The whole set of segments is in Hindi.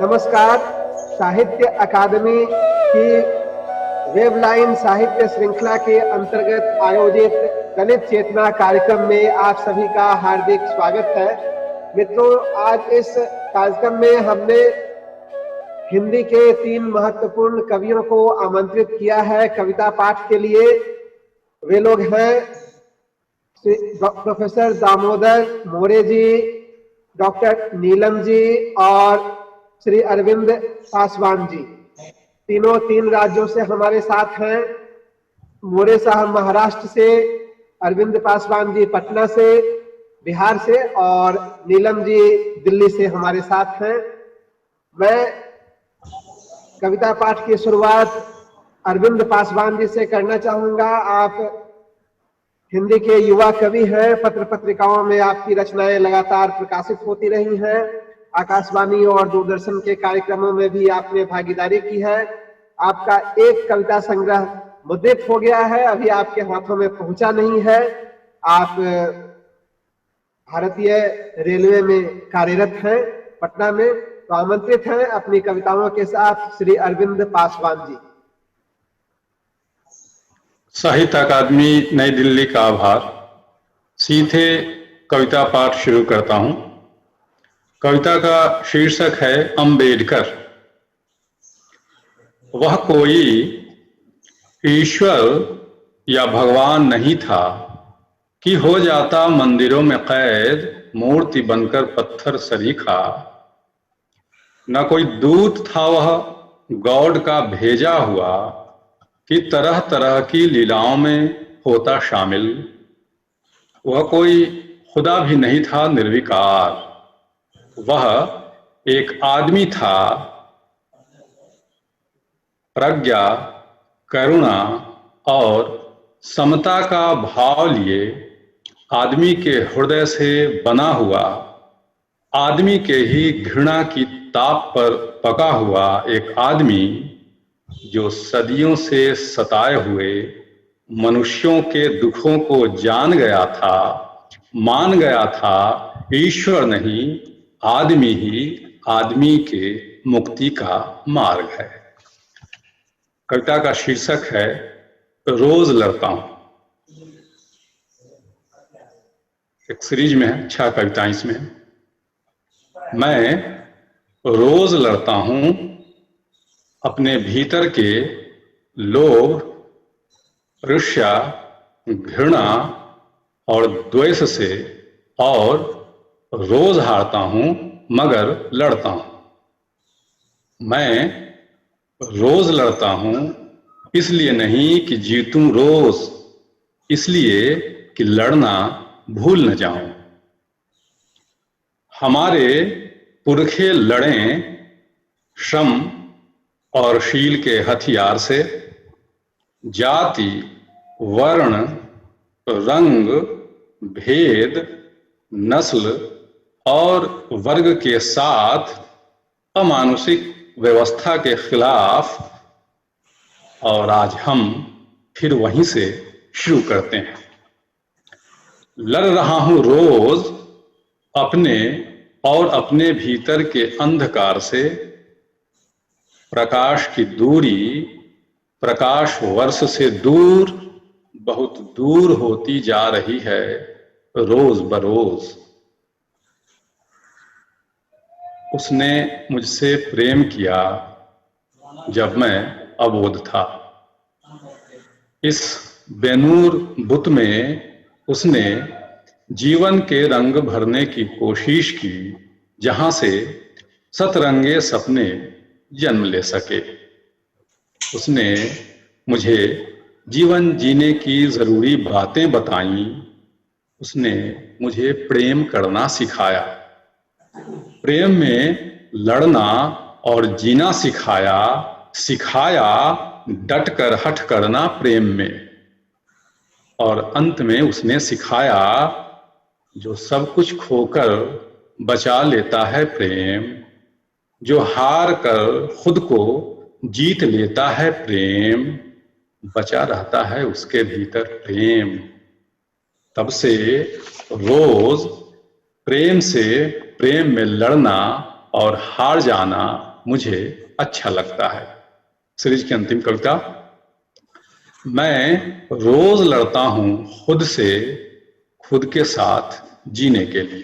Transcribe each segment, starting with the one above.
नमस्कार। साहित्य अकादमी की वेबलाइन साहित्य श्रृंखला के अंतर्गत आयोजित दलित चेतना कार्यक्रम में आप सभी का हार्दिक स्वागत है। मित्रों, आज इस कार्यक्रम में हमने हिंदी के 3 महत्वपूर्ण कवियों को आमंत्रित किया है कविता पाठ के लिए। वे लोग हैं प्रोफेसर दामोदर मोरे जी, डॉक्टर नीलम जी और श्री अरविंद पासवान जी। तीनों 3 राज्यों से हमारे साथ हैं। मोरे साहब महाराष्ट्र से, अरविंद पासवान जी पटना से, बिहार से और नीलम जी दिल्ली से हमारे साथ हैं। मैं कविता पाठ की शुरुआत अरविंद पासवान जी से करना चाहूंगा। आप हिंदी के युवा कवि हैं। पत्र पत्रिकाओं में आपकी रचनाएं लगातार प्रकाशित होती रही हैं। आकाशवाणी और दूरदर्शन के कार्यक्रमों में भी आपने भागीदारी की है। आपका एक कविता संग्रह मुद्रित हो गया है, अभी आपके हाथों में पहुंचा नहीं है। आप भारतीय रेलवे में कार्यरत हैं पटना में, तो आमंत्रित हैं अपनी कविताओं के साथ श्री अरविंद पासवान जी। साहित्य अकादमी नई दिल्ली का आभार। सीधे कविता पाठ शुरू करता हूं। कविता का शीर्षक है अंबेडकर। वह कोई ईश्वर या भगवान नहीं था कि हो जाता मंदिरों में कैद, मूर्ति बनकर पत्थर सरीखा। न कोई दूत था वह गॉड का भेजा हुआ कि तरह तरह की लीलाओं में होता शामिल। वह कोई खुदा भी नहीं था निर्विकार, वह एक आदमी था। प्रज्ञा, करुणा और समता का भाव लिए आदमी के हृदय से बना हुआ, आदमी के ही घृणा की ताप पर पका हुआ एक आदमी जो सदियों से सताए हुए मनुष्यों के दुखों को जान गया था, मान गया था ईश्वर नहीं, आदमी ही आदमी के मुक्ति का मार्ग है। कविता का शीर्षक है रोज लड़ता हूं। एक सीरीज में है, 6 कविताएं इसमें है। मैं रोज लड़ता हूं अपने भीतर के लोभ, ईर्ष्या, घृणा और द्वेष से, और रोज हारता हूं मगर लड़ता हूं। मैं रोज लड़ता हूं इसलिए नहीं कि जीतूं रोज, इसलिए कि लड़ना भूल न जाऊं। हमारे पुरखे लड़ें श्रम और शील के हथियार से, जाति, वर्ण, रंग, भेद, नस्ल और वर्ग के साथ अमानुषिक व्यवस्था के खिलाफ। और आज हम फिर वहीं से शुरू करते हैं। लड़ रहा हूं रोज अपने और अपने भीतर के अंधकार से। प्रकाश की दूरी प्रकाश वर्ष से दूर, बहुत दूर होती जा रही है रोज बरोज। उसने मुझसे प्रेम किया जब मैं अबोध था। इस बेनूर बुत में उसने जीवन के रंग भरने की कोशिश की, जहां से सतरंगे सपने जन्म ले सके। उसने मुझे जीवन जीने की जरूरी बातें बताईं। उसने मुझे प्रेम करना सिखाया, प्रेम में लड़ना और जीना सिखाया। सिखाया डट कर हठ करना प्रेम में। और अंत में उसने सिखाया जो सब कुछ खोकर बचा लेता है प्रेम, जो हार कर खुद को जीत लेता है प्रेम, बचा रहता है उसके भीतर प्रेम। तब से रोज प्रेम से प्रेम में लड़ना और हार जाना मुझे अच्छा लगता है। सीरीज की अंतिम कविता। मैं रोज लड़ता हूं खुद से, खुद के साथ जीने के लिए।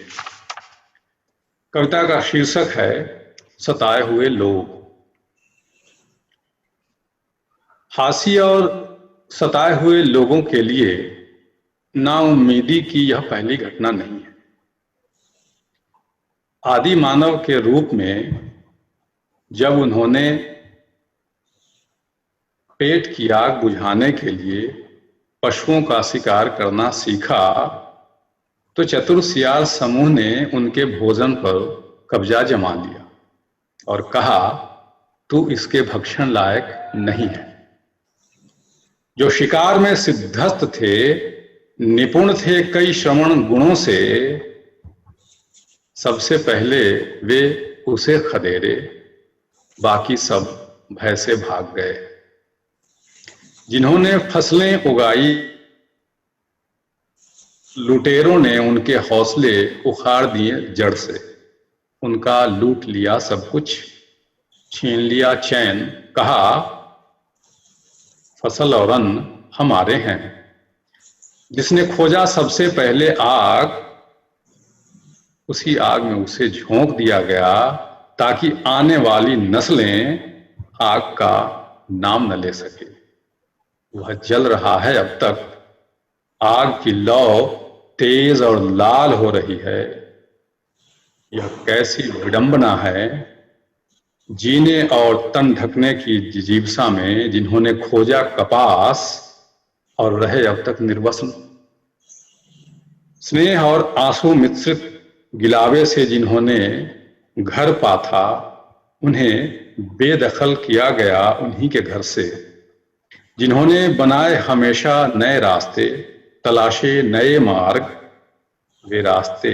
कविता का शीर्षक है सताए हुए लोग। हाशिए और सताए हुए लोगों के लिए नाउम्मीदी की यह पहली घटना नहीं है। आदि मानव के रूप में जब उन्होंने पेट की आग बुझाने के लिए पशुओं का शिकार करना सीखा, तो चतुर सियार समूह ने उनके भोजन पर कब्जा जमा लिया और कहा, तू इसके भक्षण लायक नहीं है। जो शिकार में सिद्धस्त थे, निपुण थे कई श्रवण गुणों से, सबसे पहले वे उसे खदेड़े, बाकी सब भय से भाग गए। जिन्होंने फसलें उगाई, लुटेरों ने उनके हौसले उखाड़ दिए जड़ से। उनका लूट लिया सब कुछ, छीन लिया चैन, कहा फसल और अन्न हमारे हैं। जिसने खोजा सबसे पहले आग, उसी आग में उसे झोंक दिया गया, ताकि आने वाली नस्लें आग का नाम न ले सके। वह जल रहा है अब तक, आग की लौ तेज और लाल हो रही है। यह कैसी विडंबना है, जीने और तन ढकने की जिजीविसा में जिन्होंने खोजा कपास और रहे अब तक निर्वसन। स्नेह और आंसू मिश्रित गिलावे से जिन्होंने घर पाथा, उन्हें बेदखल किया गया उन्हीं के घर से। जिन्होंने बनाए हमेशा नए रास्ते, तलाशे नए मार्ग, वे रास्ते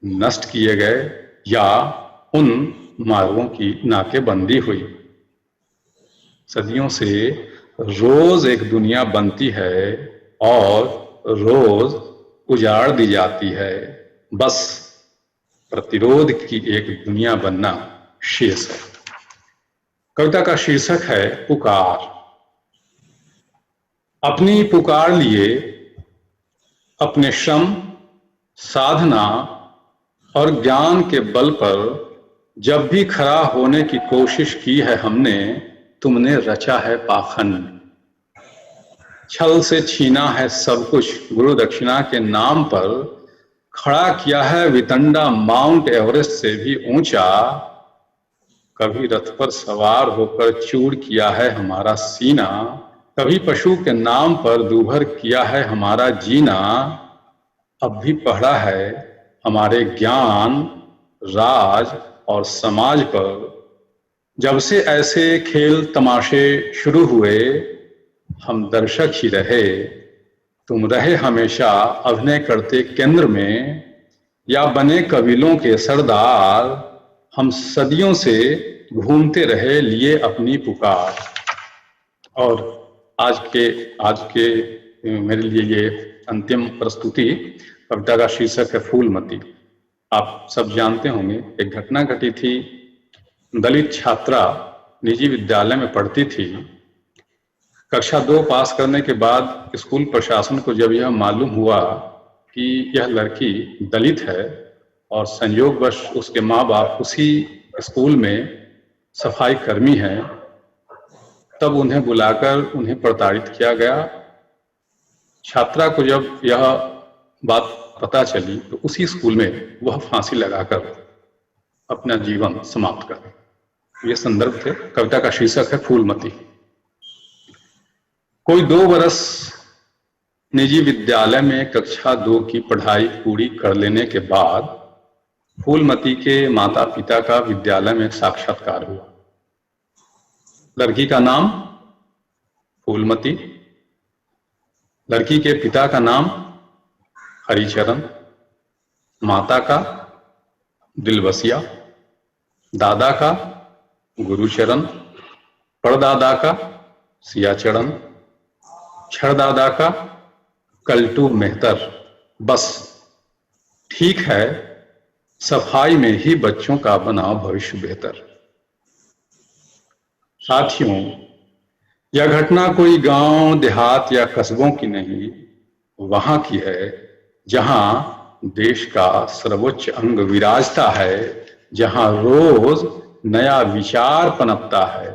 नष्ट किए गए या उन मार्गों की नाकेबंदी हुई। सदियों से रोज एक दुनिया बनती है और रोज उजाड़ दी जाती है। बस प्रतिरोध की एक दुनिया बनना शेष है। कविता का शीर्षक है पुकार। अपनी पुकार लिए अपने श्रम, साधना और ज्ञान के बल पर जब भी खड़ा होने की कोशिश की है हमने, तुमने रचा है पाखंड। छल से छीना है सब कुछ गुरु दक्षिणा के नाम पर, खड़ा किया है वितंडा माउंट एवरेस्ट से भी ऊंचा। कभी रथ पर सवार होकर चूर किया है हमारा सीना, कभी पशु के नाम पर दूभर किया है हमारा जीना। अब भी पहरा है हमारे ज्ञान, राज और समाज पर। जब से ऐसे खेल तमाशे शुरू हुए, हम दर्शक ही रहे। तुम रहे हमेशा अभिनय करते केंद्र में, या बने कबीलों के सरदार। हम सदियों से घूमते रहे लिए अपनी पुकार। और आज के मेरे लिए ये अंतिम प्रस्तुति कविता का शीर्षक है फूलमती। आप सब जानते होंगे, एक घटना घटी थी। दलित छात्रा निजी विद्यालय में पढ़ती थी। कक्षा 2 पास करने के बाद स्कूल प्रशासन को जब यह मालूम हुआ कि यह लड़की दलित है और संयोगवश उसके माँ बाप उसी स्कूल में सफाई कर्मी हैं, तब उन्हें बुलाकर उन्हें प्रताड़ित किया गया। छात्रा को जब यह बात पता चली तो उसी स्कूल में वह फांसी लगाकर अपना जीवन समाप्त कर दी। ये संदर्भ थे। कविता का शीर्षक है फूलमती। कोई 2 बरस निजी विद्यालय में कक्षा 2 की पढ़ाई पूरी कर लेने के बाद फूलमती के माता पिता का विद्यालय में साक्षात्कार हुआ। लड़की का नाम फूलमती, लड़की के पिता का नाम हरिचरण, माता का दिलबसिया, दादा का गुरुचरण, परदादा का सियाचरण, छड़दादा का कल्टू मेहतर। बस ठीक है, सफाई में ही बच्चों का बनाओ भविष्य बेहतर। साथियों, यह घटना कोई गांव, देहात या कस्बों की नहीं, वहां की है जहां देश का सर्वोच्च अंग विराजता है, जहां रोज नया विचार पनपता है।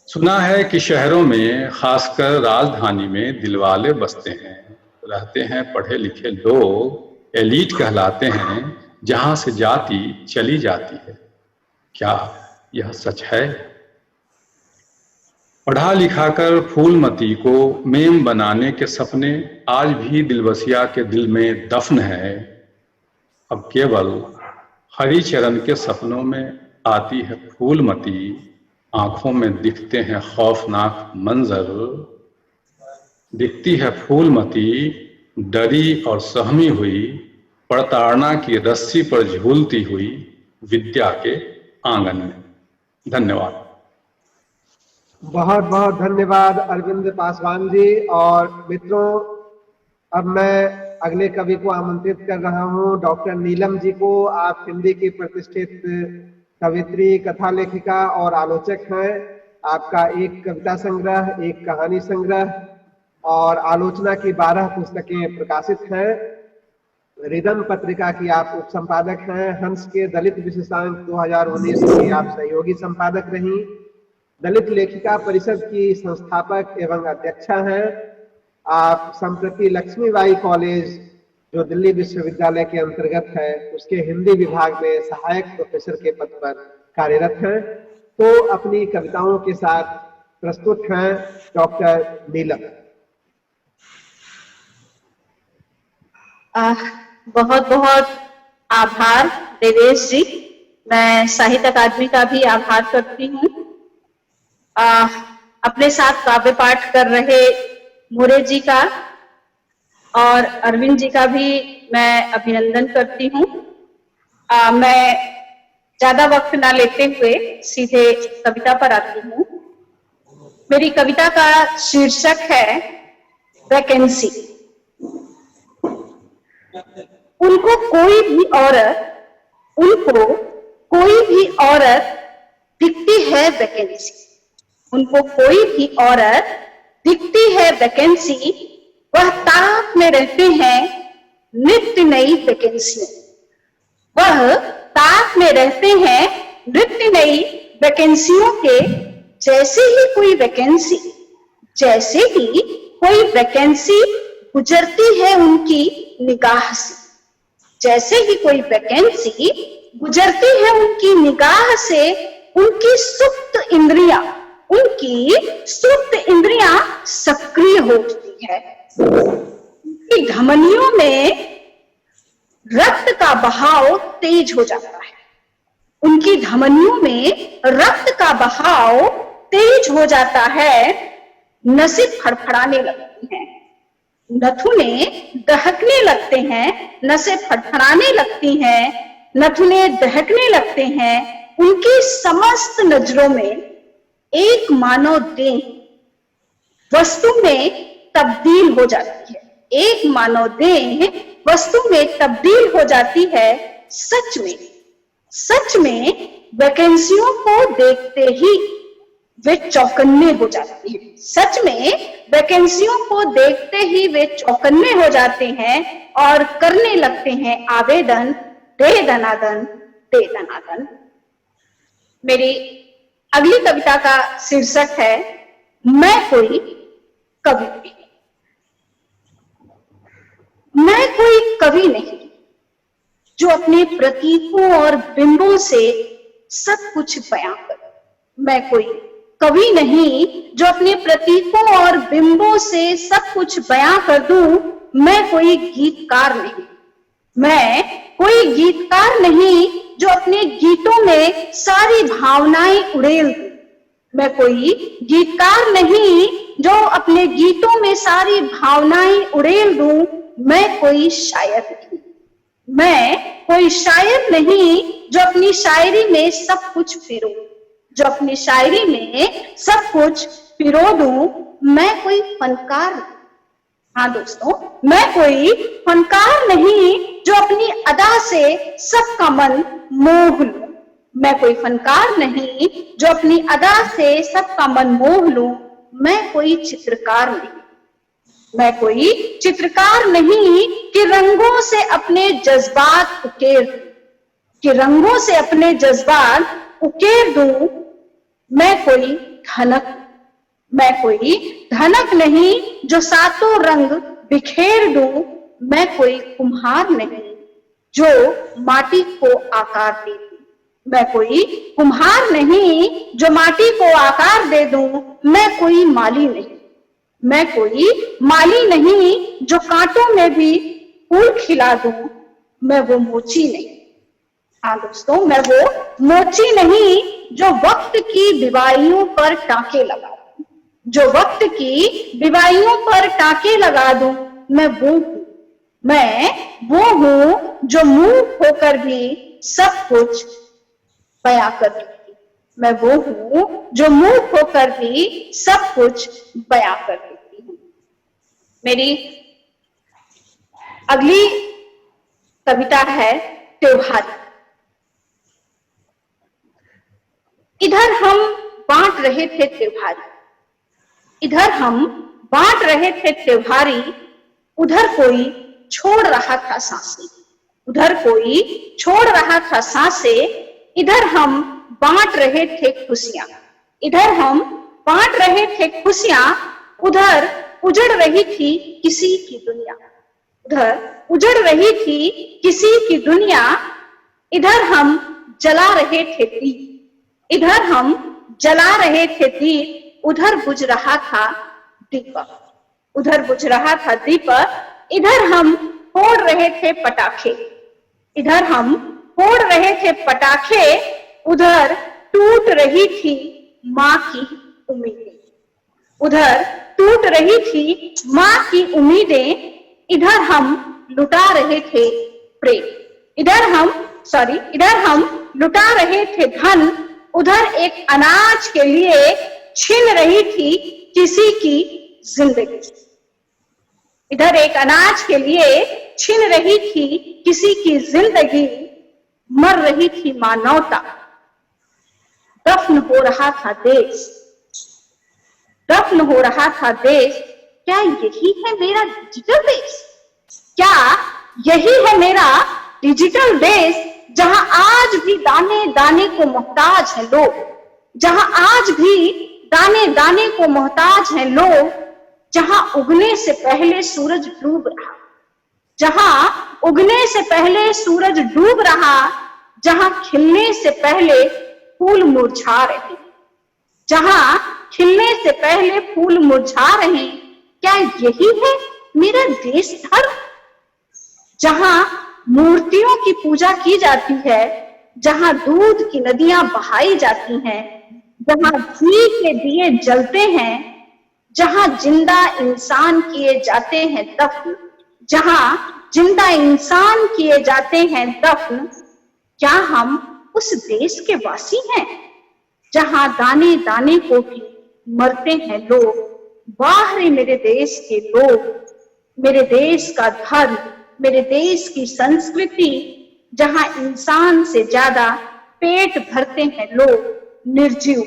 सुना है कि शहरों में, खासकर राजधानी में, दिलवाले बसते हैं, रहते हैं पढ़े लिखे लोग, एलीट कहलाते हैं, जहां से जाति चली जाती है। क्या यह सच है? पढ़ा लिखाकर फूलमती को मेम बनाने के सपने आज भी दिलबसिया के दिल में दफन है। अब केवल हरिचरण के सपनों में आती है फूलमती, आंखों में दिखते हैं खौफनाक मंजर। दिखती है फूलमती डरी और सहमी हुई, प्रताड़ना की रस्सी पर झूलती हुई विद्या के आंगन में। धन्यवाद। बहुत बहुत धन्यवाद अरविंद पासवान जी। और मित्रों, अब मैं अगले कवि को आमंत्रित कर रहा हूं, डॉक्टर नीलम जी को। आप हिंदी की प्रतिष्ठित कवित्री, कथा लेखिका और आलोचक हैं। आपका एक कविता संग्रह, एक कहानी संग्रह और आलोचना की 12 पुस्तकें प्रकाशित हैं। रिदम पत्रिका की आप उप संपादक हैं। हंस के दलित विशेषांक 2019 की आप सहयोगी संपादक रहीं। दलित लेखिका परिषद की संस्थापक एवं अध्यक्षा हैं। आप संप्रति लक्ष्मीबाई कॉलेज, जो दिल्ली विश्वविद्यालय के अंतर्गत है, उसके हिंदी विभाग में सहायक प्रोफेसर के पद पर कार्यरत हैं। तो अपनी कविताओं के साथ प्रस्तुत हैं डॉक्टर नीलम। बहुत बहुत आभार देवेश जी। मैं साहित्य अकादमी का भी आभार करती हूँ। अपने साथ काव्य पाठ कर रहे मोरे जी का और अरविंद जी का भी मैं अभिनंदन करती हूँ। मैं ज्यादा वक्त ना लेते हुए सीधे कविता पर आती हूँ। मेरी कविता का शीर्षक है वैकेंसी। उनको कोई भी औरत दिखती है वैकेंसी। उनको कोई भी औरत दिखती है वैकेंसी। वह ताक में रहते हैं नित्य नई वैकेंसी। वह ताक में रहते हैं नित्य नई वैकेंसियों के। जैसे ही कोई वैकेंसी गुजरती है उनकी निगाह से, जैसे ही कोई वैकेंसी गुजरती है उनकी निगाह से, उनकी सुप्त इंद्रियां सक्रिय हो उठती है। उनकी धमनियों में रक्त का बहाव तेज हो जाता है। उनकी धमनियों में रक्त का बहाव तेज हो जाता है। नसें फड़फड़ाने लगती हैं, नथुने दहकने लगते हैं, नसें फड़फड़ाने लगती हैं, नथुने दहकने लगते हैं। उनकी समस्त नजरों में एक मानव देह वस्तु में तब्दील हो जाती है। एक मानव देह वस्तु में तब्दील हो जाती है। सच में वैकेंसियों को देखते ही वे चौकन्ने हो जाते हैं। सच में वैकेंसियों को देखते ही वे चौकन्ने हो जाते हैं और करने लगते हैं आवेदन, दे दनादन, दे दनादन। मेरी अगली कविता का शीर्षक है मैं कोई कवि नहीं। मैं कोई कवि नहीं जो अपने प्रतीकों और बिंबों से सब कुछ बयां करे। मैं कोई कवि नहीं जो अपने प्रतीकों और बिंबों से सब कुछ बयां कर दूं। मैं कोई गीतकार नहीं। मैं कोई गीतकार नहीं जो अपने गीतों में सारी भावनाएं उड़ेल दूं। मैं कोई गीतकार नहीं जो अपने गीतों में सारी भावनाएं उड़ेल दूं। मैं कोई शायर नहीं। मैं कोई शायर नहीं जो अपनी शायरी में सब कुछ पिरो दूं। मैं कोई फनकार, हाँ दोस्तों, मैं कोई फनकार नहीं जो अपनी अदा से सबका मन मोह लूं। मैं कोई फनकार नहीं जो अपनी अदा से सबका मन मोह लूं। मैं कोई चित्रकार नहीं, मैं कोई चित्रकार नहीं कि रंगों से अपने जज्बात उकेर दूं, कि रंगों से अपने जज्बात उकेर दूं। मैं कोई धनक, मैं कोई धनक नहीं जो सातों रंग बिखेर दूं। मैं कोई कुम्हार नहीं जो माटी को आकार दे दूं। मैं कोई कुम्हार नहीं जो माटी को आकार दे दूं। मैं कोई माली नहीं, मैं कोई माली नहीं जो कांटों में भी फूल खिला दूं। मैं वो मोची नहीं, हाँ दोस्तों, मैं वो मोची नहीं जो वक्त की दिवाइयों पर टांके लगा दूं, जो वक्त की दिवाइयों पर टांके लगा दूं। मैं वो हूं, मैं वो हूं जो मूक होकर भी सब कुछ बयां कर देती। मैं वो हूं जो मूक होकर भी सब कुछ बयां कर देती हूँ। मेरी अगली कविता है त्योहारी। इधर हम बांट रहे थे त्योहारी, इधर हम बांट रहे थे त्योहारी। उधर कोई छोड़ रहा था सांसें, उधर कोई छोड़ रहा था सांसें। इधर हम बांट रहे थे खुशियां, इधर हम बांट रहे थे खुशियां। उधर उजड़ रही थी किसी की दुनिया, उधर उजड़ रही थी किसी की दुनिया। इधर हम जला रहे थे दीप, इधर हम जला रहे थे दीप। उधर बुझ रहा था दीपक, उधर बुझ रहा था दीपक। इधर हम फोड़ रहे थे पटाखे, इधर हम फोड़ रहे थे पटाखे। उधर टूट रही थी माँ की उम्मीदें, उधर टूट रही थी माँ की उम्मीदें। इधर हम लुटा रहे थे प्रेम, इधर हम लुटा रहे थे धन। उधर एक अनाज के लिए छीन रही थी किसी की जिंदगी, इधर एक अनाज के लिए छीन रही थी किसी की जिंदगी। मर रही थी मानवता, दफन हो रहा था देश, दफन हो रहा था देश। क्या यही है मेरा डिजिटल देश? क्या यही है मेरा डिजिटल देश? जहां आज भी दाने दाने को मोहताज हैं लोग, जहां आज भी दाने दाने को मोहताज हैं लोग। जहां उगने से पहले सूरज डूब रहा, जहां उगने से पहले सूरज डूब रहा। जहां खिलने से पहले फूल मुरझा रहे, जहां खिलने से पहले फूल मुरझा रहे। क्या यही है मेरा देश धर्म? जहां मूर्तियों की पूजा की जाती है, जहां दूध की नदियां बहाई जाती हैं, जहां घी के दिए जलते हैं, जहां जिंदा इंसान किए जाते हैं दफन, जहां जिंदा इंसान किए जाते हैं दफन। क्या हम उस देश के वासी हैं जहां दाने दाने को भी मरते हैं लोग? वाह रे मेरे देश के लोग, मेरे देश का धर्म, मेरे देश की संस्कृति। जहां इंसान से ज्यादा पेट भरते हैं लोग निर्जीव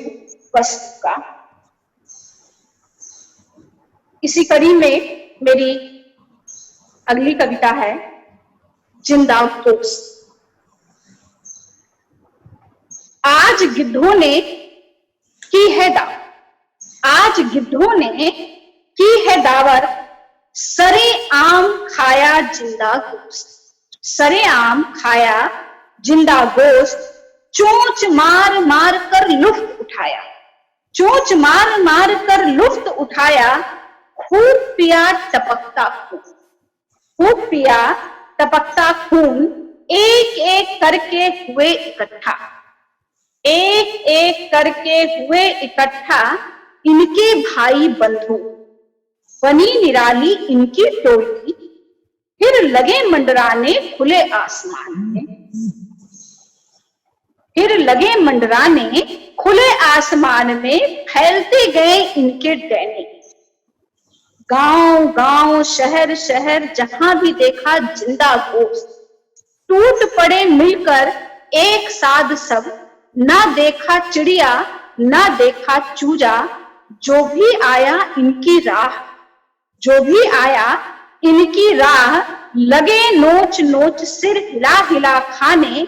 वस्तु का। इसी कड़ी में मेरी अगली कविता है जिंदा दोस्त। आज गिद्धों ने की है दावत, आज गिद्धों ने की है दावत। सरे आम खाया जिंदा गोश्त, सरे आम खाया जिंदा गोश्त। चोंच मार मार कर लुफ्त उठाया, चोंच मार मार कर लुफ्त उठाया। खूब पिया टपकता खून, खूब पिया टपकता खून। एक एक करके हुए इकट्ठा, एक एक करके हुए इकट्ठा। इनके भाई बंधु बनी निराली इनकी टोली। फिर लगे मंडराने खुले आसमान में, फिर लगे मंडराने खुले आसमान में। फैलते गए इनके डैने, गांव गांव शहर शहर जहां भी देखा जिंदा गोश्त। टूट पड़े मिलकर एक साथ सब ना देखा चिड़िया ना देखा चूजा, जो भी आया इनकी राह, जो भी आया इनकी राह, लगे नोच नोच सिर हिला हिला खाने।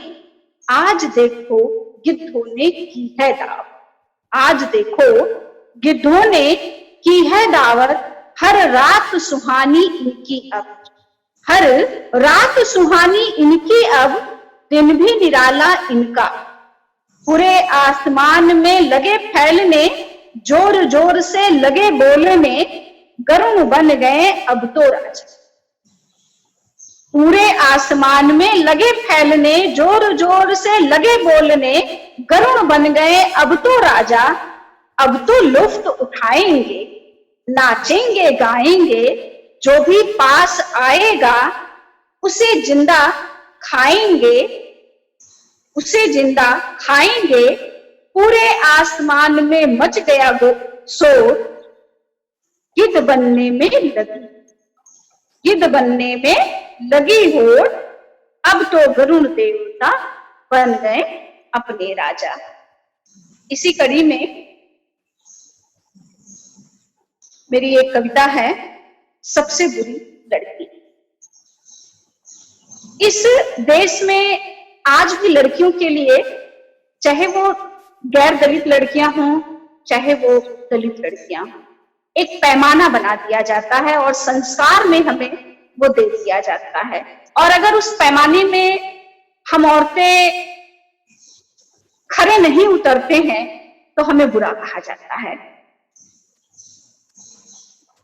आज देखो गिद्धों ने की है दावत, आज देखो गिद्धों ने की है दावत, हर रात सुहानी इनकी अब, हर रात सुहानी इनकी अब, दिन भी निराला इनका। पूरे आसमान में लगे फैलने, जोर जोर से लगे बोलने, गरुण बन गए अब तो राजा। पूरे आसमान में लगे फैलने, जोर जोर से लगे बोलने, गरुण बन गए अब तो राजा। अब तो लुफ्त उठाएंगे, नाचेंगे गाएंगे, जो भी पास आएगा उसे जिंदा खाएंगे, उसे जिंदा खाएंगे। पूरे आसमान में मच गया वो शोर, गिद्ध बनने में लगी, गिद्ध बनने में लगी होड़। अब तो गरुण देवता बन गए अपने राजा। इसी कड़ी में मेरी एक कविता है, सबसे बुरी लड़की। इस देश में आज भी लड़कियों के लिए, चाहे वो गैर दलित लड़कियां हों चाहे वो दलित लड़कियां हों, एक पैमाना बना दिया जाता है और संस्कार में हमें वो दे दिया जाता है। और अगर उस पैमाने में हम औरतें खरे नहीं उतरते हैं तो हमें बुरा कहा जाता है।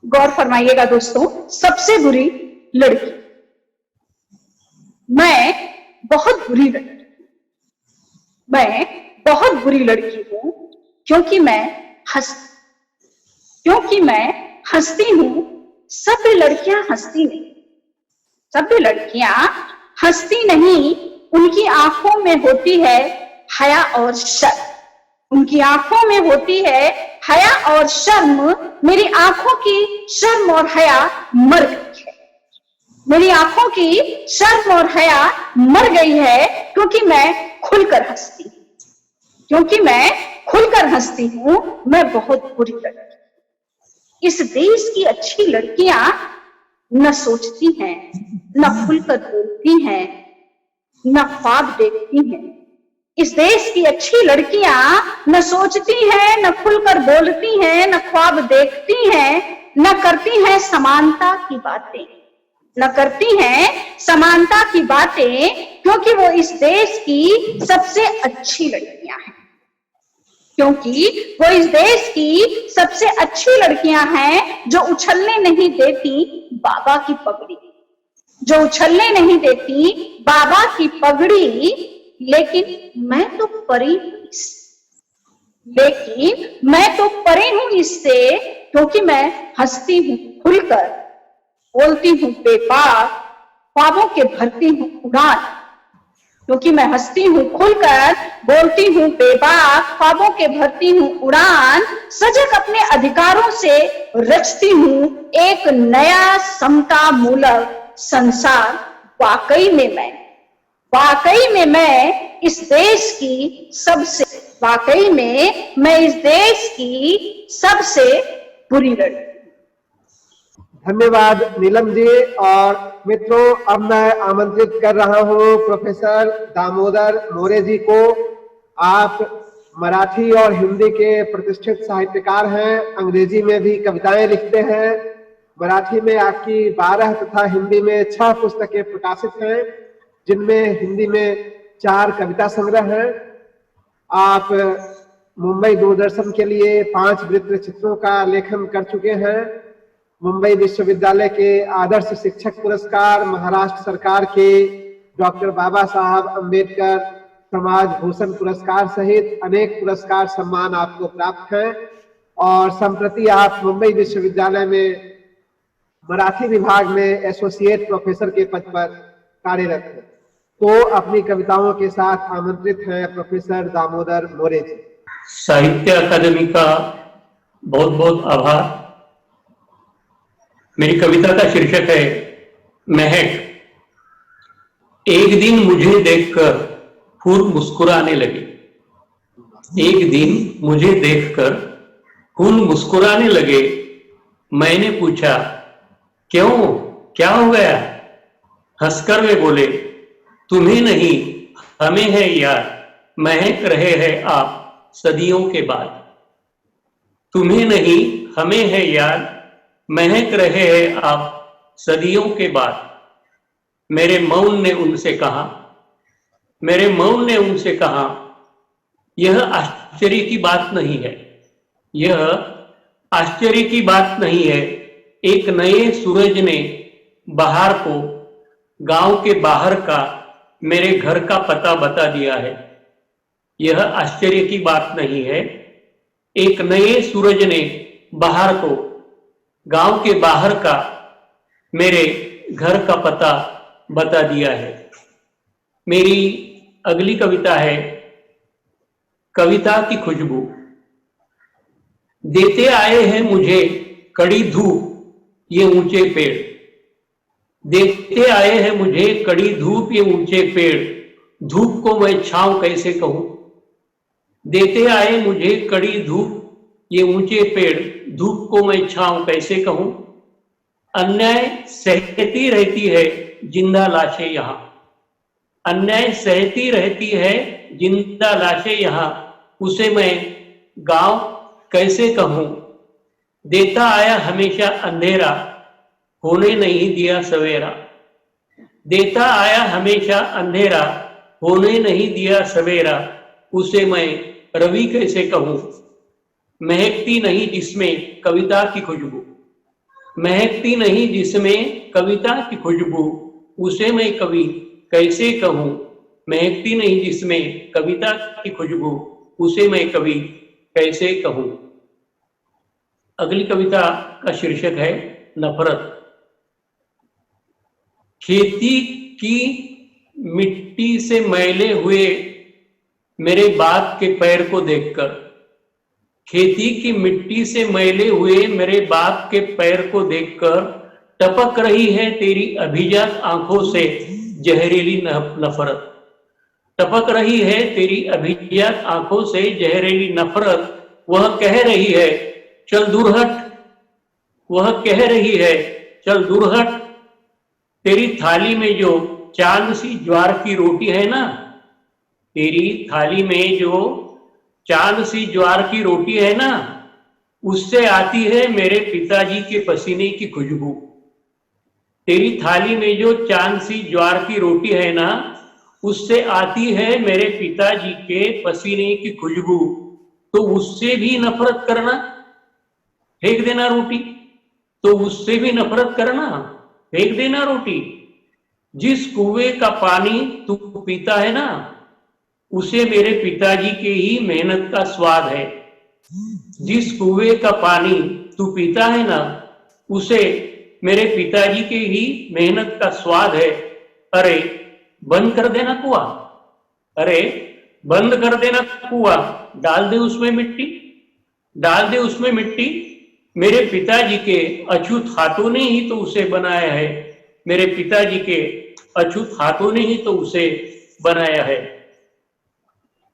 गौर फरमाइएगा दोस्तों, सबसे बुरी लड़की। मैं बहुत बुरी लड़की, मैं बहुत बुरी लड़की हूं क्योंकि मैं हंसती हूं। सब लड़कियां हंसती नहीं, सब लड़कियां हंसती नहीं। उनकी आंखों में होती है हया और शर्म, उनकी आंखों में होती है हया और शर्म। मेरी आंखों की शर्म और हया मर गई है, मेरी आंखों की शर्म और हया मर गई है क्योंकि मैं खुलकर हंसती हूं, क्योंकि मैं खुलकर हंसती हूं। मैं बहुत बुरी लड़की। इस देश की अच्छी लड़कियां न सोचती हैं, न खुलकर बोलती हैं, न ख्वाब देखती हैं। इस देश की अच्छी लड़कियां न सोचती हैं, न खुलकर बोलती हैं, न ख्वाब देखती हैं, न करती हैं समानता की बातें, न करती हैं समानता की बातें, क्योंकि वो इस देश की सबसे अच्छी लड़कियां हैं, क्योंकि वो इस देश की सबसे अच्छी लड़कियां हैं जो उछलने नहीं देती बाबा की पगड़ी, जो उछलने नहीं देती बाबा की पगड़ी। लेकिन मैं तो परी हूं इससे, क्योंकि मैं हंसती हूं खुलकर, बोलती हूं बेबाक, ख्वाबों के भरती हूं उड़ान। क्योंकि मैं हंसती हूं खुलकर, बोलती हूं बेबाक, ख्वाबों के भरती हूं उड़ान। सजग अपने अधिकारों से रचती हूं एक नया समता मूलक संसार। वाकई में मैं इस देश की सबसे बुरी लड़की। धन्यवाद नीलम जी। और मित्रों, अब मैं आमंत्रित कर रहा हूं प्रोफेसर दामोदर मोरे जी को। आप मराठी और हिंदी के प्रतिष्ठित साहित्यकार हैं, अंग्रेजी में भी कविताएं लिखते हैं। मराठी में आपकी 12 तथा हिंदी में 6 पुस्तकें प्रकाशित हैं, जिनमें हिंदी में 4 कविता संग्रह हैं। आप मुंबई दूरदर्शन के लिए 5 वृत्त चित्रों का लेखन कर चुके हैं। मुंबई विश्वविद्यालय के आदर्श शिक्षक पुरस्कार, महाराष्ट्र सरकार के डॉक्टर बाबा साहब अंबेडकर समाज भूषण पुरस्कार सहित अनेक पुरस्कार सम्मान आपको प्राप्त हैं। और संप्रति आप मुंबई विश्वविद्यालय में मराठी विभाग में एसोसिएट प्रोफेसर के पद पर कार्यरत हैं। तो अपनी कविताओं के साथ आमंत्रित हैं प्रोफेसर दामोदर मोरे जी। साहित्य अकादमी का बहुत बहुत आभार। मेरी कविता का शीर्षक है महक। एक दिन मुझे देखकर फूल मुस्कुराने लगे, एक दिन मुझे देखकर फूल मुस्कुराने लगे। मैंने पूछा, क्यों, क्या हो गया? हंसकर वे बोले, तुम्हें नहीं, हमें है यार, महक रहे हैं आप सदियों के बाद। तुम्हें नहीं, हमें है यार, महक रहे हैं आप सदियों के बाद। मेरे मौन ने उनसे कहा, मेरे मौन ने उनसे कहा, यह आश्चर्य की बात नहीं है, यह आश्चर्य की बात नहीं है। एक नए सूरज ने बाहर को, गांव के बाहर का, मेरे घर का पता बता दिया है। यह आश्चर्य की बात नहीं है। एक नए सूरज ने बाहर को, गांव के बाहर का, मेरे घर का पता बता दिया है। मेरी अगली कविता है कविता की खुशबू। देते आए हैं मुझे कड़ी धूप ये ऊंचे पेड़। देते आए हैं मुझे कड़ी धूप ये ऊंचे पेड़। धूप को मैं छांव कैसे कहूं। देते आए मुझे कड़ी धूप ये ऊंचे पेड़। धूप को मैं छांव कैसे कहूं। अन्याय सहती रहती है जिंदा लाशें यहां। अन्याय सहती रहती है जिंदा लाशें यहां। उसे मैं गांव कैसे कहूं। देता आया हमेशा अंधेरा, होने नहीं दिया सवेरा। देता आया हमेशा अंधेरा, होने नहीं दिया सवेरा। उसे मैं रवि कैसे कहूं। महकती नहीं जिसमें कविता की खुशबू। महकती नहीं जिसमें कविता की खुशबू। उसे मैं कवि कैसे कहूं। महकती नहीं जिसमें कविता की खुशबू। उसे मैं कवि कैसे कहूं। अगली कविता का शीर्षक है नफरत। खेती की मिट्टी से मैले हुए मेरे बाप के पैर को देखकर। खेती की मिट्टी से मैले हुए मेरे बाप के पैर को देखकर टपक रही है तेरी अभिजात आंखों से जहरीली नफरत। टपक रही है तेरी अभिजात आंखों से जहरीली नफरत। वह कह रही है चल दूर हट। वह कह रही है चल दूर हट। तेरी थाली में जो चांद सी ज्वार की रोटी है ना, तेरी थाली में जो चांद सी ज्वार की रोटी है ना, उससे आती है मेरे पिताजी के पसीने की खुशबू। तेरी थाली में जो चांद सी ज्वार की रोटी है ना, उससे आती है मेरे पिताजी के पसीने की खुशबू। तो उससे भी नफरत करना, फेंक देना रोटी। तो उससे भी नफरत करना, फेंक देना रोटी। जिस कुएं का पानी तू पीता है ना, उसे मेरे पिताजी के ही मेहनत का स्वाद है। जिस कुएं का पानी तू पीता है ना, उसे मेरे पिताजी के ही मेहनत का स्वाद है। अरे बंद कर देना कुआं। अरे बंद कर देना कुआं। डाल दे उसमें मिट्टी। डाल दे उसमें मिट्टी। मेरे पिताजी के अछूत हाथों ने ही तो उसे बनाया है। मेरे पिताजी के अछूत हाथों ने ही तो उसे बनाया है।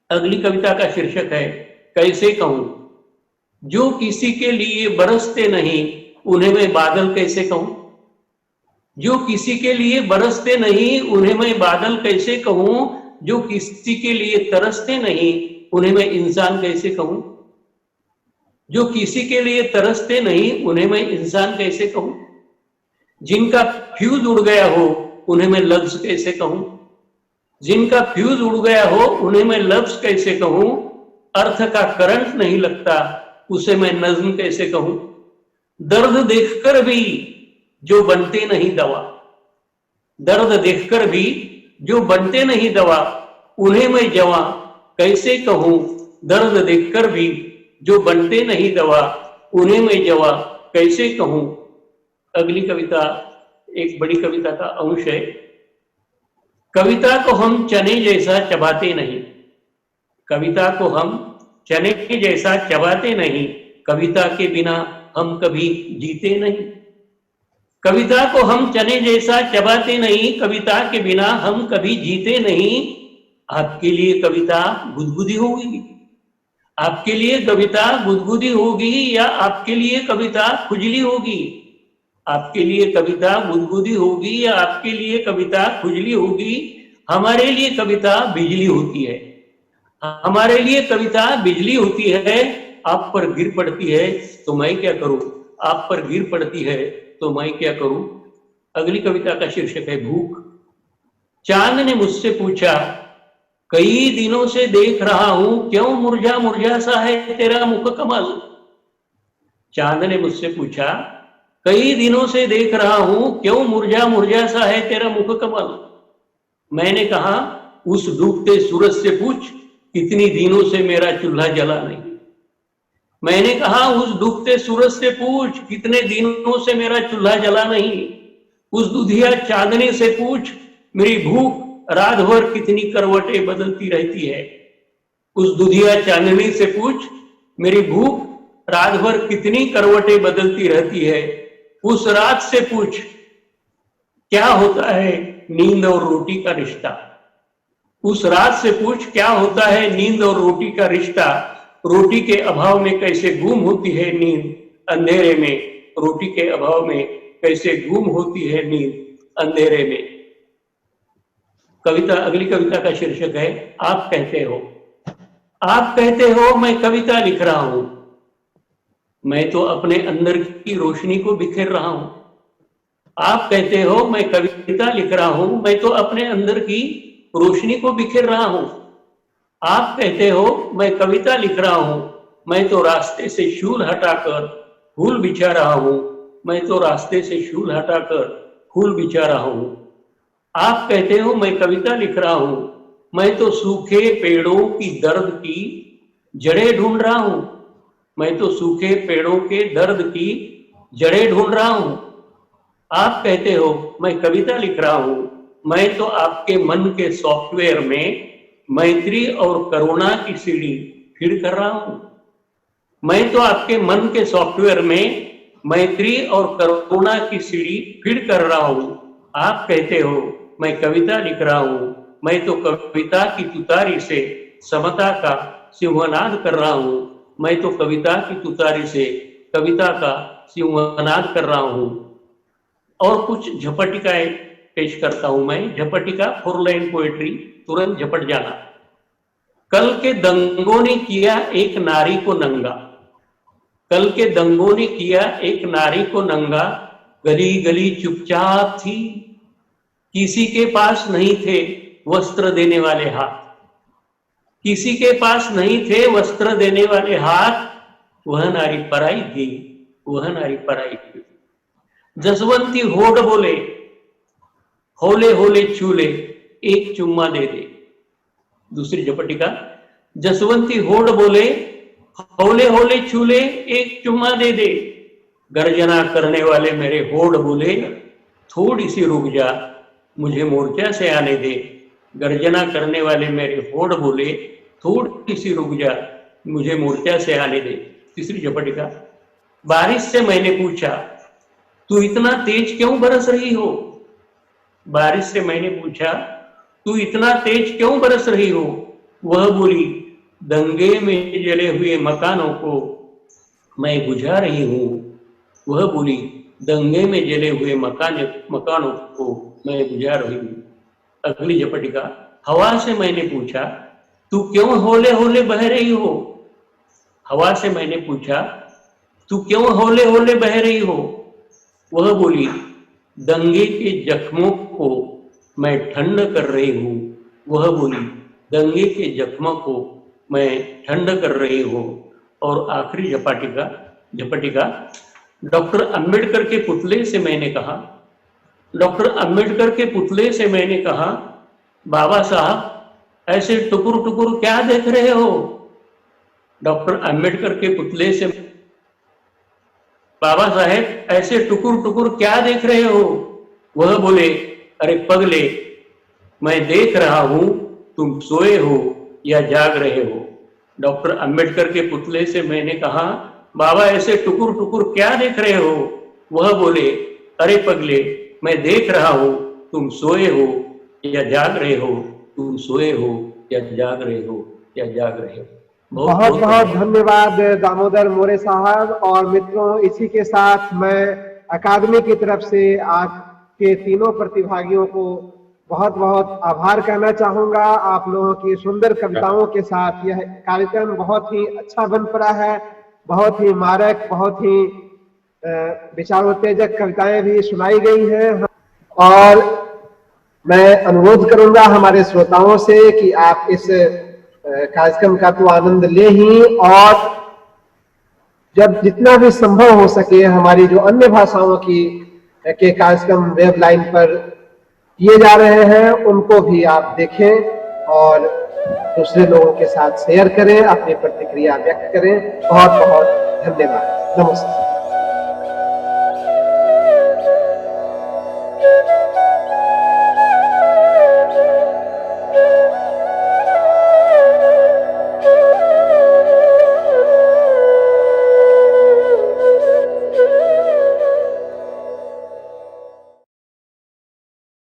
अगली कविता का शीर्षक है कैसे कहूं। जो किसी के लिए बरसते नहीं, उन्हें मैं बादल कैसे कहूं। जो किसी के लिए बरसते नहीं, उन्हें मैं बादल कैसे कहूं। जो किसी के लिए तरसते नहीं, उन्हें मैं इंसान कैसे कहूं। जो किसी के लिए तरसते नहीं, उन्हें मैं इंसान कैसे कहूं। जिनका फ्यूज उड़ गया हो, उन्हें मैं लफ्ज कैसे कहूं। जिनका फ्यूज उड़ गया हो, उन्हें मैं लफ्ज कैसे कहूं। अर्थ का करंट नहीं लगता, उसे मैं नज्म कैसे कहूं। दर्द देखकर भी जो बनते नहीं दवा। दर्द देखकर भी जो बनते नहीं दवा, उन्हें मैं जवां कैसे कहूं। दर्द देखकर भी जो बनते नहीं दवा, उन्हें मैं जवां कैसे कहूं। अगली कविता एक बड़ी कविता का अंश है। कविता को हम चने जैसा चबाते नहीं। कविता को हम चने जैसा चबाते नहीं। कविता के बिना हम कभी जीते नहीं। कविता को हम चने जैसा चबाते नहीं। कविता के बिना हम कभी जीते नहीं। आपके लिए कविता गुदगुदी होगी। आपके लिए कविता गुदगुदी होगी या आपके लिए कविता खुजली होगी? आपके लिए कविता गुदगुदी होगी या आपके लिए कविता खुजली होगी? हमारे लिए कविता बिजली होती है। हमारे लिए कविता बिजली होती है। आप पर गिर पड़ती है तो मैं क्या करूं? आप पर गिर पड़ती है तो मैं क्या करूं? अगली कविता का शीर्षक है भूख। चांद ने मुझसे पूछा, कई दिनों से देख रहा हूं, क्यों मुरझा मुरझा सा है तेरा मुख कमल? चांद ने मुझसे पूछा, कई दिनों से देख रहा हूं, क्यों मुरझा मुरझा सा है तेरा मुख कमल? मैंने कहा, उस डूबते सूरज से पूछ, कितनी दिनों से मेरा चूल्हा जला नहीं। मैंने कहा, उस डूबते सूरज से पूछ, कितने दिनों से मेरा चूल्हा जला नहीं। उस दुधिया चांदनी से पूछ, मेरी भूख रात भर कितनी करवटें बदलती रहती है। उस दुधिया चांदनी से पूछ, मेरी भूख रात भर कितनी करवटें बदलती रहती है। उस रात से पूछ, क्या होता है नींद और रोटी का रिश्ता? उस रात से पूछ, क्या होता है नींद और रोटी का रिश्ता? रोटी के अभाव में कैसे गुम होती है नींद अंधेरे में? रोटी के अभाव में कैसे गुम होती है नींद अंधेरे में? कविता, अगली कविता का शीर्षक है आप कहते हो। आप कहते हो मैं कविता लिख रहा हूं, मैं तो अपने अंदर की रोशनी को बिखेर रहा हूं। आप कहते हो मैं कविता लिख रहा हूं, मैं तो अपने अंदर की रोशनी को बिखेर रहा हूं। आप कहते हो मैं कविता लिख रहा हूं, मैं तो रास्ते से शूल हटाकर फूल बिछा रहा हूं। मैं तो रास्ते से शूल हटाकर फूल बिछा रहा हूं। आप कहते हो मैं कविता लिख रहा हूं, मैं तो सूखे पेड़ों की दर्द की जड़ें ढूंढ रहा हूं। मैं तो सूखे पेड़ों के दर्द की जड़ें ढूंढ रहा हूं। आप कहते हो मैं कविता लिख रहा हूं, मैं तो आपके मन के सॉफ्टवेयर में मैत्री और करुणा की सीढ़ी फीड कर रहा हूं। मैं तो आपके मन के सॉफ्टवेयर में मैत्री और करुणा की सीढ़ी फीड कर रहा हूं। आप कहते हो मैं कविता लिख रहा हूं, मैं तो कविता की तुतारी से समता का सिंहनाद कर रहा हूं। मैं तो कविता की तुतारी से कविता का सिंहनाद कर रहा हूं। और कुछ झपटिकाएं पेश करता हूं मैं। झपटिका 4 लाइन पोएट्री, तुरंत झपट जाना। कल के दंगों ने किया एक नारी को नंगा। कल के दंगों ने किया एक नारी को नंगा। गली गली चुपचाप थी, किसी के पास नहीं थे वस्त्र देने वाले हाथ। किसी के पास नहीं थे वस्त्र देने वाले हाथ। वह नारी पराई थी, वह नारी पराई थी। जसवंती होठ बोले, होले होले चूले, एक चुम्मा दे दे। दूसरी झपटिका। जसवंती होठ बोले, होले होले चूले, एक चुम्मा दे दे। गर्जना करने वाले मेरे होठ बोले, थोड़ी सी रुक जा, मुझे मोर्चा से आने दे। गर्जना करने वाले मेरे होठ बोले, थोड़ी सी रुक जा, मुझे मोर्चा से आने दे। तीसरी झपटिका। बारिश से मैंने पूछा, तू इतना तेज क्यों बरस रही हो? बारिश से मैंने पूछा, तू इतना तेज क्यों बरस रही हो? वह बोली, दंगे में जले हुए मकानों को मैं बुझा रही हूं। वह बोली, दंगे में जले हुए मकानों को मैं बुझा रही हूं। अगली झपटिका। हवा से मैंने पूछा, तू क्यों होले होले बह रही हो? हवा से मैंने पूछा, तू क्यों होले होले बह रही हो? वह बोली, दंगे के जख्मों को मैं ठंड कर रही हूं। वह बोली, दंगे के जख्मों को मैं ठंड कर रही हूं। और आखिरी झपटिका। डॉक्टर अंबेडकर के पुतले से मैंने कहा, डॉक्टर अंबेडकर के पुतले से मैंने कहा, बाबा साहब ऐसे टुकुर टुकुर क्या देख रहे हो? डॉक्टर अंबेडकर के पुतले से, बाबा साहेब ऐसे टुकुर टुकुर क्या देख रहे हो? वह बोले, अरे पगले, मैं देख रहा हूं तुम सोए हो या जाग रहे हो। डॉक्टर अंबेडकर के पुतले से मैंने कहा, बाबा ऐसे टुकुर टुकुर क्या देख रहे हो? वह बोले, अरे पगले, मैं देख रहा हूं तुम सोए हो या जाग रहे हो। तुम सोए हो या जाग रहे हो या जाग रहे हो। बहुत बहुत धन्यवाद दामोदर मोरे साहब। और मित्रों, इसी के साथ मैं अकादमी की तरफ से आज के तीनों प्रतिभागियों को बहुत बहुत आभार कहना चाहूंगा। आप लोगों की सुंदर कविताओं के साथ यह कार्यक्रम बहुत ही अच्छा बन पड़ा है। बहुत ही मारक, बहुत ही विचारोत्तेजक कविताएं भी सुनाई गई हैं। और मैं अनुरोध करूंगा हमारे श्रोताओं से कि आप इस कार्यक्रम का तो आनंद ले ही, और जब जितना भी संभव हो सके हमारी जो अन्य भाषाओं की के कार्यक्रम वेब लाइन पर किए जा रहे हैं उनको भी आप देखें और दूसरे लोगों के साथ शेयर करें, अपनी प्रतिक्रिया व्यक्त करें। बहुत बहुत धन्यवाद। नमस्कार।